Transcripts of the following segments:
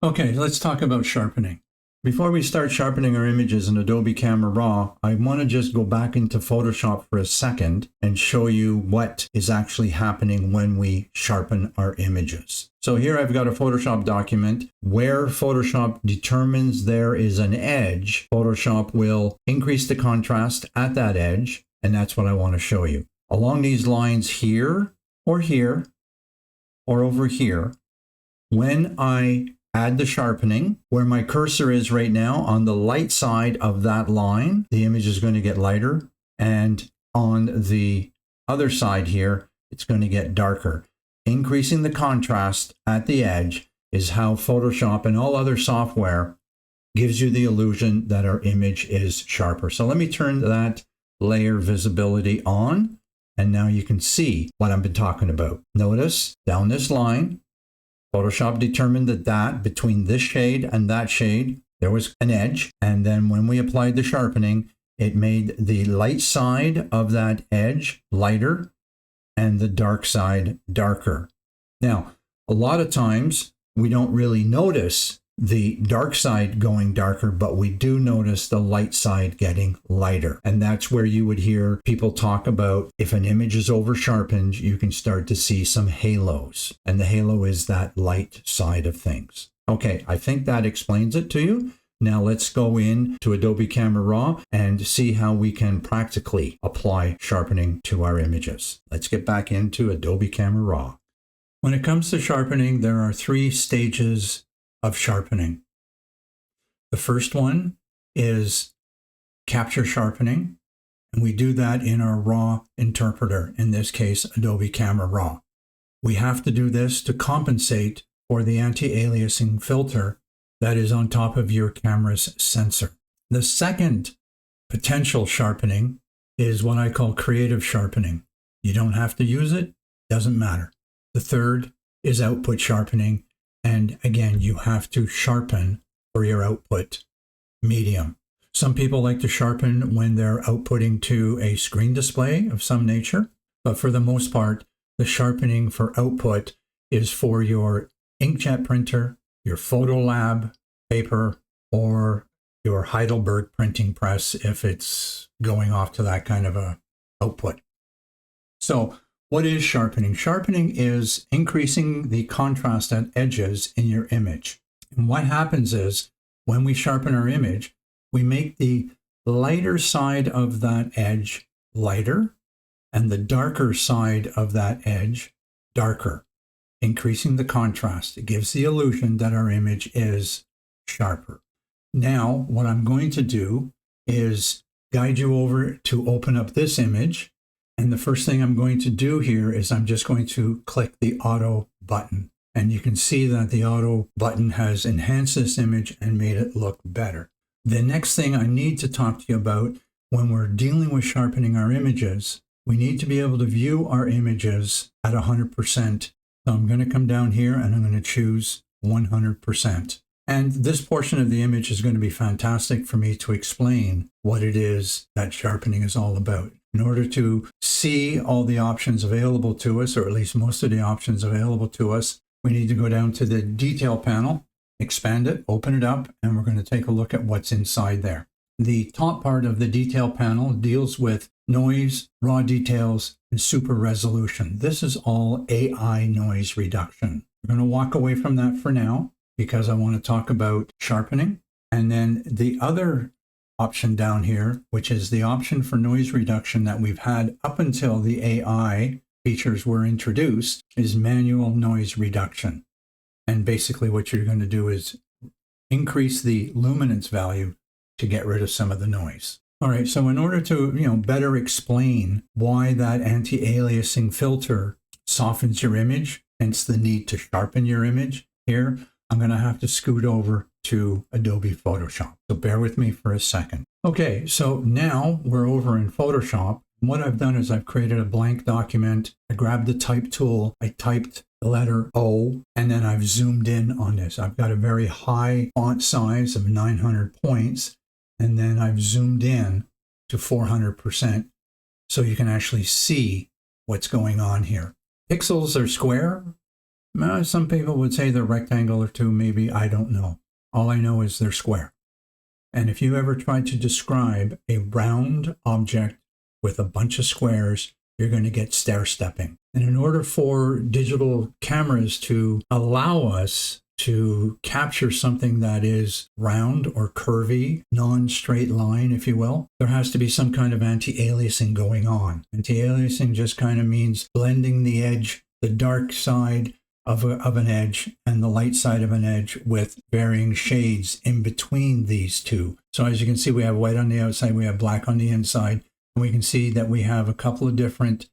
Okay, let's talk about sharpening. Before we start sharpening our images in Adobe Camera Raw, I want to just go back into Photoshop for a second and show you what is actually happening when we sharpen our images. So here I've got a Photoshop document where Photoshop determines there is an edge. Photoshop will increase the contrast at that edge, and that's what I want to show you. Along these lines here, or over here, when I add the sharpening, where my cursor is right now, on the light side of that line, the image is going to get lighter. And on the other side here, it's going to get darker. Increasing the contrast at the edge is how Photoshop and all other software gives you the illusion that our image is sharper. So let me turn that layer visibility on, and now you can see what I've been talking about. Notice down this line, Photoshop determined that between this shade and that shade, there was an edge. And then when we applied the sharpening, it made the light side of that edge lighter and the dark side darker. Now, a lot of times we don't really notice the dark side going darker, but we do notice the light side getting lighter. And that's where you would hear people talk about if an image is over sharpened, you can start to see some halos. And the halo is that light side of things. Okay, I think that explains it to you. Now let's go in to Adobe Camera Raw and see how we can practically apply sharpening to our images. Let's get back into Adobe Camera Raw. When it comes to sharpening, there are 3 stages of sharpening. The first one is capture sharpening, and we do that in our raw interpreter, in this case Adobe Camera Raw. We have to do this to compensate for the anti-aliasing filter that is on top of your camera's sensor. The second potential sharpening is what I call creative sharpening. You don't have to use it, doesn't matter. The third is output sharpening. And again, you have to sharpen for your output medium. Some people like to sharpen when they're outputting to a screen display of some nature, but for the most part, the sharpening for output is for your inkjet printer, your photo lab paper, or your Heidelberg printing press if it's going off to that kind of a output. So what is sharpening? Sharpening is increasing the contrast at edges in your image. And what happens is when we sharpen our image, we make the lighter side of that edge lighter and the darker side of that edge darker, increasing the contrast. It gives the illusion that our image is sharper. Now, what I'm going to do is guide you over to open up this image. And the first thing I'm going to do here is I'm just going to click the auto button. And you can see that the auto button has enhanced this image and made it look better. The next thing I need to talk to you about when we're dealing with sharpening our images, we need to be able to view our images at 100%. So I'm going to come down here and I'm going to choose 100%. And this portion of the image is going to be fantastic for me to explain what it is that sharpening is all about. In order to see all the options available to us, or at least most of the options available to us, we need to go down to the detail panel, expand it, open it up, and we're going to take a look at what's inside there. The top part of the detail panel deals with noise, raw details, and super resolution. This is all AI noise reduction. We're going to walk away from that for now because I want to talk about sharpening. And then the other option down here, which is the option for noise reduction that we've had up until the AI features were introduced, is manual noise reduction. And basically what you're going to do is increase the luminance value to get rid of some of the noise. All right, so in order to better explain why that anti-aliasing filter softens your image, hence the need to sharpen your image here, I'm going to have to scoot over to Adobe Photoshop. So bear with me for a second. Okay, so now we're over in Photoshop. What I've done is I've created a blank document. I grabbed the type tool. I typed the letter O, and then I've zoomed in on this. I've got a very high font size of 900 points, and then I've zoomed in to 400% so you can actually see what's going on here. Pixels are square, Some people would say they're rectangle or two, maybe, I don't know. All I know is they're square. And if you ever try to describe a round object with a bunch of squares, you're going to get stair-stepping. And in order for digital cameras to allow us to capture something that is round or curvy, non-straight line, if you will, there has to be some kind of anti-aliasing going on. Anti-aliasing just kind of means blending the edge, the dark side of an edge and the light side of an edge with varying shades in between these two. So as you can see, we have white on the outside, we have black on the inside, and we can see that we have a couple of different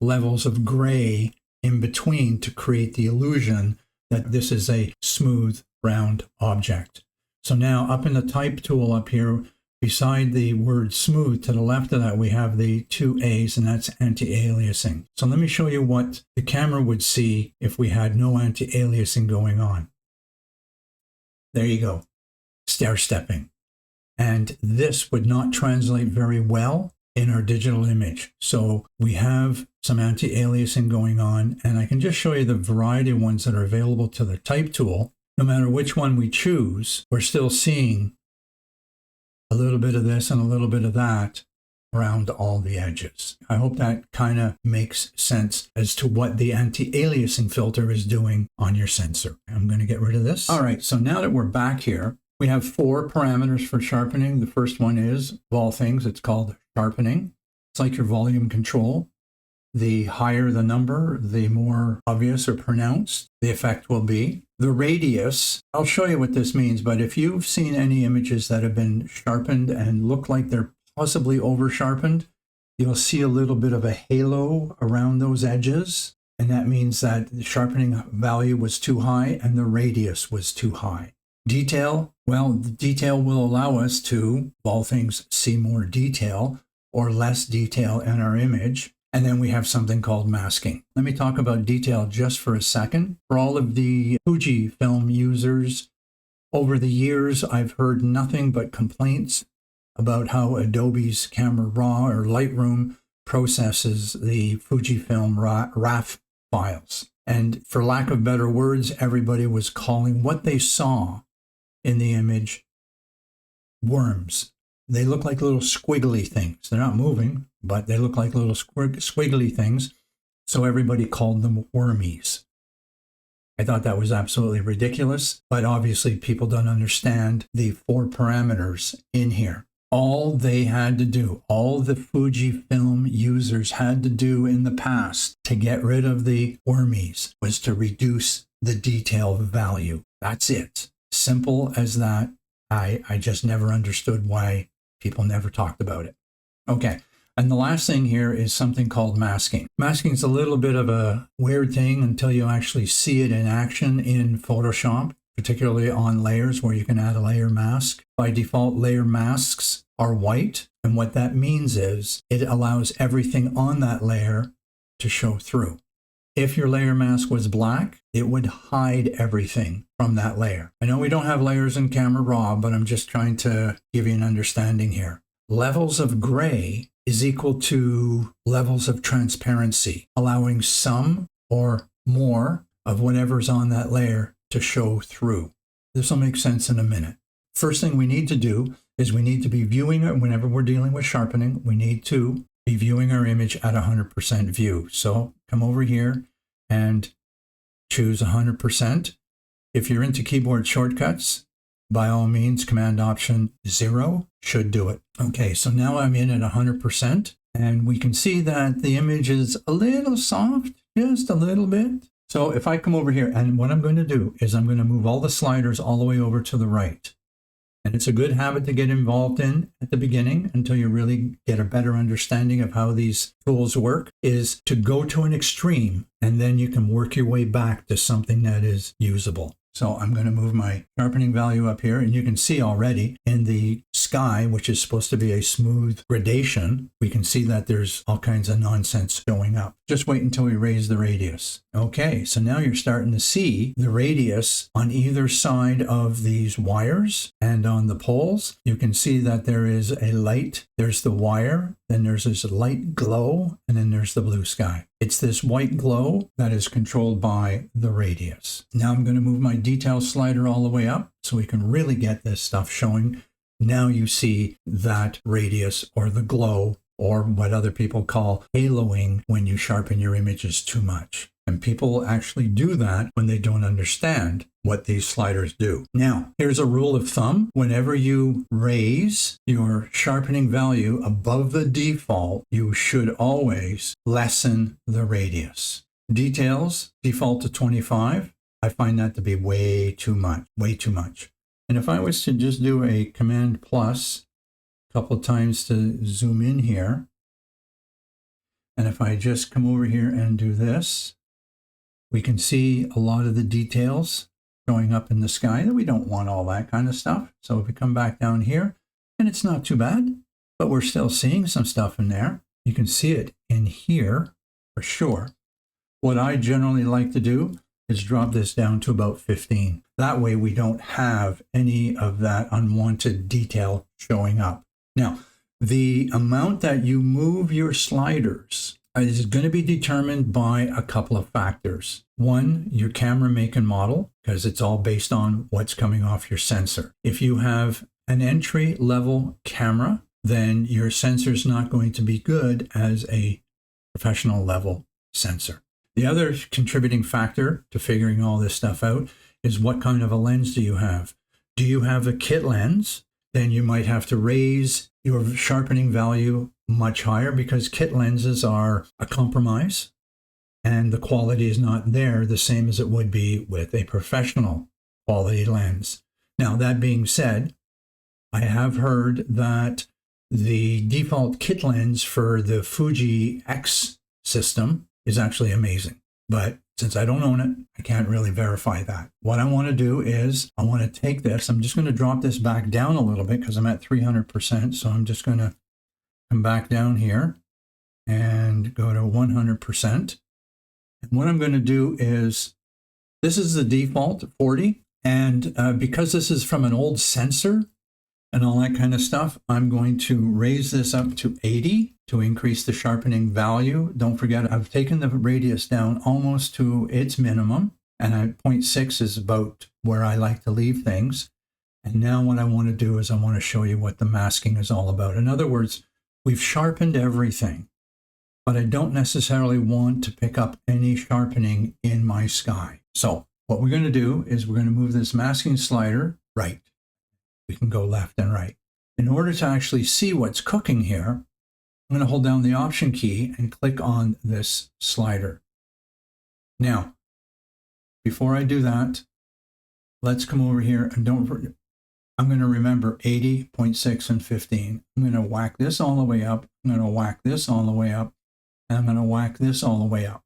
levels of gray in between to create the illusion that this is a smooth, round object. So now up in the type tool up here, beside the word smooth, to the left of that, we have the two A's, and that's anti-aliasing. So let me show you what the camera would see if we had no anti-aliasing going on. There you go, stair-stepping. And this would not translate very well in our digital image. So we have some anti-aliasing going on, and I can just show you the variety of ones that are available to the type tool. No matter which one we choose, we're still seeing a little bit of this and a little bit of that around all the edges. I hope that kind of makes sense as to what the anti-aliasing filter is doing on your sensor. I'm going to get rid of this. All right, so now that we're back here, we have 4 parameters for sharpening. The first one is, of all things, it's called sharpening. It's like your volume control. The higher the number, the more obvious or pronounced the effect will be. The radius, I'll show you what this means, but if you've seen any images that have been sharpened and look like they're possibly over sharpened, you'll see a little bit of a halo around those edges. And that means that the sharpening value was too high and the radius was too high. Detail, well, the detail will allow us to, of all things, see more detail or less detail in our image. And then we have something called masking. Let me talk about detail just for a second. For all of the Fujifilm users, over the years, I've heard nothing but complaints about how Adobe's Camera Raw or Lightroom processes the Fujifilm RAW files. And for lack of better words, everybody was calling what they saw in the image worms. They look like little squiggly things. They're not moving, but they look like little squiggly things. So everybody called them wormies. I thought that was absolutely ridiculous, but obviously people don't understand the 4 parameters in here. All they had to do, all the Fujifilm users had to do in the past to get rid of the wormies was to reduce the detail value. That's it. Simple as that. I just never understood why people never talked about it. Okay, and the last thing here is something called masking. Masking is a little bit of a weird thing until you actually see it in action in Photoshop, particularly on layers where you can add a layer mask. By default, layer masks are white, and what that means is it allows everything on that layer to show through. If your layer mask was black, it would hide everything from that layer. I know we don't have layers in Camera Raw, but I'm just trying to give you an understanding here. Levels of gray is equal to levels of transparency, allowing some or more of whatever's on that layer to show through. This will make sense in a minute. First thing we need to do is we need to be viewing it whenever we're dealing with sharpening. We need to be viewing our image at 100% view. So come over here and choose 100%. If you're into keyboard shortcuts, by all means, Command Option 0 should do it. Okay, so now I'm in at 100%, and we can see that the image is a little soft, just a little bit. So if I come over here, and what I'm going to do is I'm going to move all the sliders all the way over to the right. And it's a good habit to get involved in at the beginning until you really get a better understanding of how these tools work, is to go to an extreme, and then you can work your way back to something that is usable. So I'm going to move my sharpening value up here, and you can see already in the sky, which is supposed to be a smooth gradation, we can see that there's all kinds of nonsense showing up. Just wait until we raise the radius. Okay, so now you're starting to see the radius on either side of these wires and on the poles. You can see that there is a light. There's the wire then there's this light glow, and then there's the blue sky. It's this white glow that is controlled by the radius. Now I'm going to move my detail slider all the way up so we can really get this stuff showing. Now you see that radius or the glow, or what other people call haloing, when you sharpen your images too much. And people actually do that when they don't understand what these sliders do. Now, here's a rule of thumb. Whenever you raise your sharpening value above the default, you should always lessen the radius. Details, default to 25. I find that to be way too much, way too much. And if I was to just do a Command plus a couple of times to zoom in here, and if I just come over here and do this, we can see a lot of the details showing up in the sky that we don't want all that kind of stuff. So if we come back down here, and it's not too bad, but we're still seeing some stuff in there. You can see it in here for sure. What I generally like to do is drop this down to about 15. That way we don't have any of that unwanted detail showing up. Now, the amount that you move your sliders is going to be determined by a couple of factors. One, your camera make and model, because it's all based on what's coming off your sensor. If you have an entry level camera, then your sensor is not going to be good as a professional level sensor. The other contributing factor to figuring all this stuff out is what kind of a lens do you have? Do you have a kit lens? Then you might have to raise your sharpening value much higher, because kit lenses are a compromise and the quality is not there the same as it would be with a professional quality lens. Now, that being said, I have heard that the default kit lens for the Fuji X system is actually amazing, but since I don't own it, I can't really verify that. What I want to do is I want to take this, I'm just going to drop this back down a little bit because I'm at 300%. So I'm just going to come back down here and go to 100%. And what I'm going to do is, this is the default 40. And because this is from an old sensor and all that kind of stuff, I'm going to raise this up to 80 to increase the sharpening value. Don't forget, I've taken the radius down almost to its minimum, and 0.6 is about where I like to leave things. And now what I want to do is I want to show you what the masking is all about. In other words, we've sharpened everything, but I don't necessarily want to pick up any sharpening in my sky. So what we're going to do is we're going to move this masking slider right. We can go left and right. In order to actually see what's cooking here, I'm going to hold down the Option key and click on this slider. Now, before I do that, let's come over here and I'm going to remember 80, 0.6, and 15. I'm going to whack this all the way up. I'm going to whack this all the way up. And I'm going to whack this all the way up.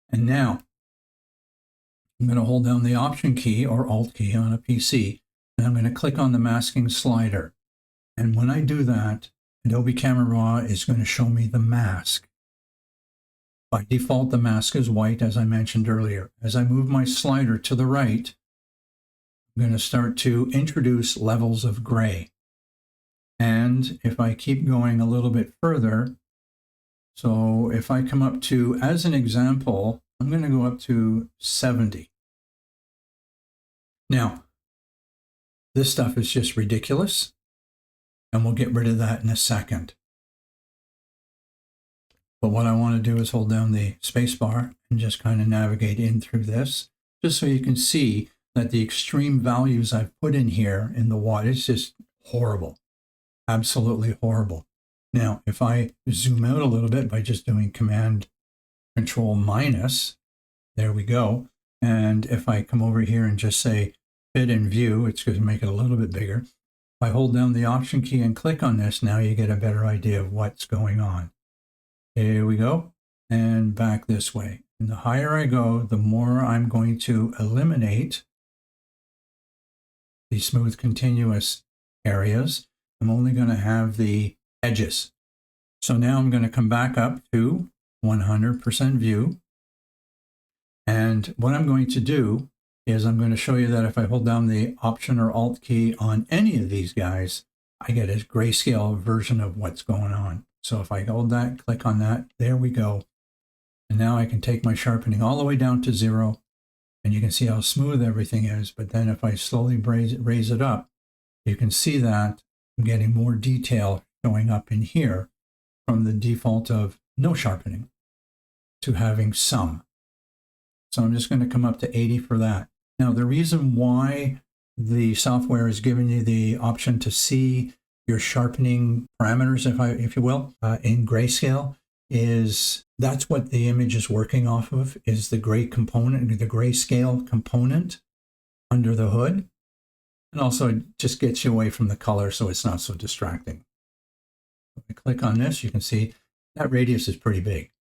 And now, I'm going to hold down the Option key or Alt key on a PC. And I'm going to click on the masking slider. And when I do that, Adobe Camera Raw is going to show me the mask. By default, the mask is white, as I mentioned earlier. As I move my slider to the right, I'm going to start to introduce levels of gray. And if I keep going a little bit further, so if I come up to, as an example, I'm going to go up to 70. Now, this stuff is just ridiculous, and we'll get rid of that in a second. But what I want to do is hold down the space bar and just kind of navigate in through this, just so you can see that the extreme values I've put in here in the watt is just horrible, absolutely horrible. Now, if I zoom out a little bit by just doing Command Control minus, there we go. And if I come over here and just say fit in view, it's going to make it a little bit bigger. If I hold down the Option key and click on this, now you get a better idea of what's going on. Here we go, and back this way. And the higher I go, the more I'm going to eliminate the smooth continuous areas. I'm only going to have the edges. So now I'm going to come back up to 100% view. And what I'm going to do is I'm going to show you that if I hold down the Option or Alt key on any of these guys, I get a grayscale version of what's going on. So if I hold that, click on that, there we go. And now I can take my sharpening all the way down to 0, and you can see how smooth everything is. But then if I slowly raise it up, you can see that I'm getting more detail showing up in here from the default of no sharpening to having some. So I'm just going to come up to 80 for that. Now, the reason why the software is giving you the option to see your sharpening parameters, if you will, in grayscale, is that's what the image is working off of, is the gray component, the grayscale component under the hood. And also it just gets you away from the color so it's not so distracting. If I click on this, you can see that radius is pretty big.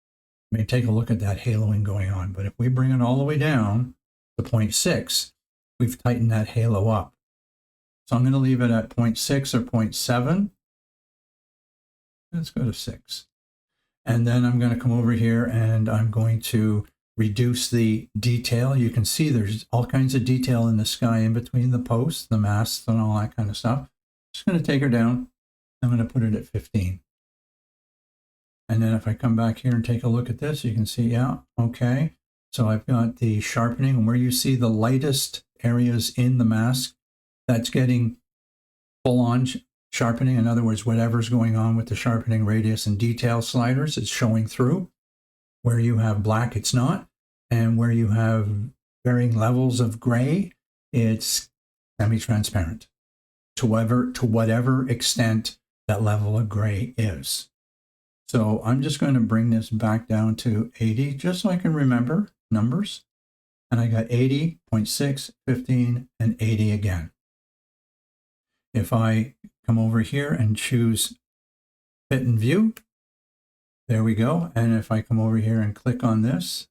I mean, take a look at that haloing going on. But if we bring it all the way down to 0.6, we've tightened that halo up. So I'm going to leave it at 0.6 or 0.7. Let's go to 6. And then I'm going to come over here and I'm going to reduce the detail. You can see there's all kinds of detail in the sky in between the posts, the masts, and all that kind of stuff. Just going to take her down. I'm going to put it at 15. And then if I come back here and take a look at this, you can see, yeah, okay. So I've got the sharpening, and where you see the lightest areas in the mask, that's getting full-on sharpening. In other words, whatever's going on with the sharpening radius and detail sliders, it's showing through. Where you have black, it's not. And where you have varying levels of gray, it's semi-transparent to whatever extent that level of gray is. So I'm just going to bring this back down to 80, just so I can remember numbers. And I got 80, 0.6, 15, and 80 again. If I come over here and choose Fit and View, there we go. And if I come over here and click on this,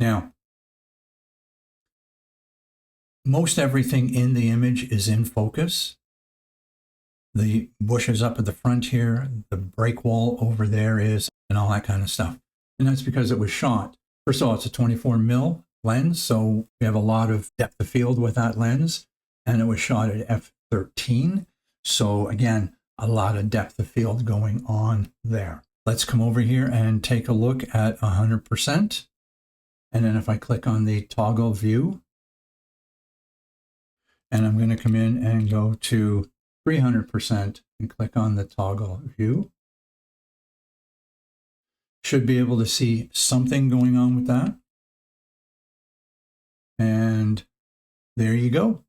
now, most everything in the image is in focus. The bushes up at the front here, the break wall over there is, and all that kind of stuff. And that's because it was shot. First of all, it's a 24mm lens, so we have a lot of depth of field with that lens. And it was shot at f13. So again, a lot of depth of field going on there. Let's come over here and take a look at 100%. And then if I click on the toggle view, and I'm going to come in and go to 300% and click on the toggle view. Should be able to see something going on with that. And there you go.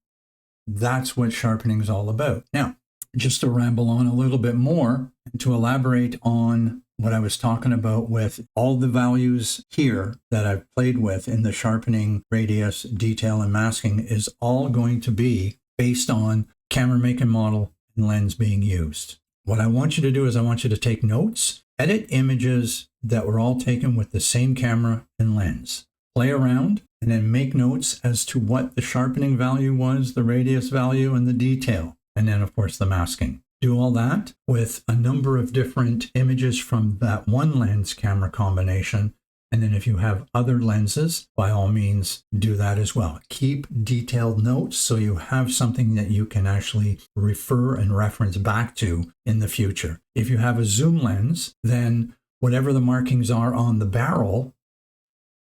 That's what sharpening is all about. Now, just to ramble on a little bit more and to elaborate on what I was talking about with all the values here that I've played with in the sharpening, radius, detail, and masking is all going to be based on camera make and model and lens being used. What I want you to do is I want you to take notes, edit images that were all taken with the same camera and lens, play around, and then make notes as to what the sharpening value was, the radius value, and the detail. And then, of course, the masking. Do all that with a number of different images from that one lens camera combination. And then if you have other lenses, by all means, do that as well. Keep detailed notes so you have something that you can actually refer and reference back to in the future. If you have a zoom lens, then whatever the markings are on the barrel,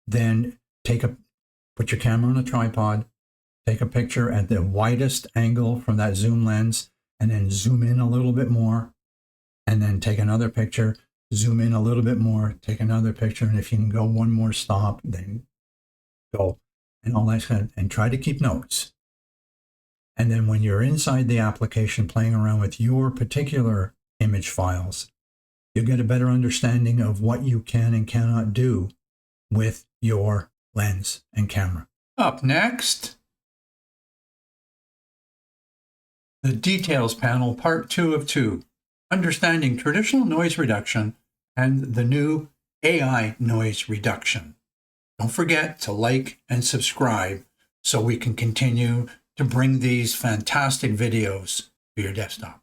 then put your camera on a tripod, take a picture at the widest angle from that zoom lens, and then zoom in a little bit more, and then take another picture, zoom in a little bit more, take another picture, and if you can go one more stop, then go, and all that kind of, and try to keep notes. And then when you're inside the application playing around with your particular image files, you'll get a better understanding of what you can and cannot do with your lens and camera. Up next, the Details panel, part 2 of 2, understanding traditional noise reduction and the new AI noise reduction. Don't forget to like and subscribe so we can continue to bring these fantastic videos to your desktop.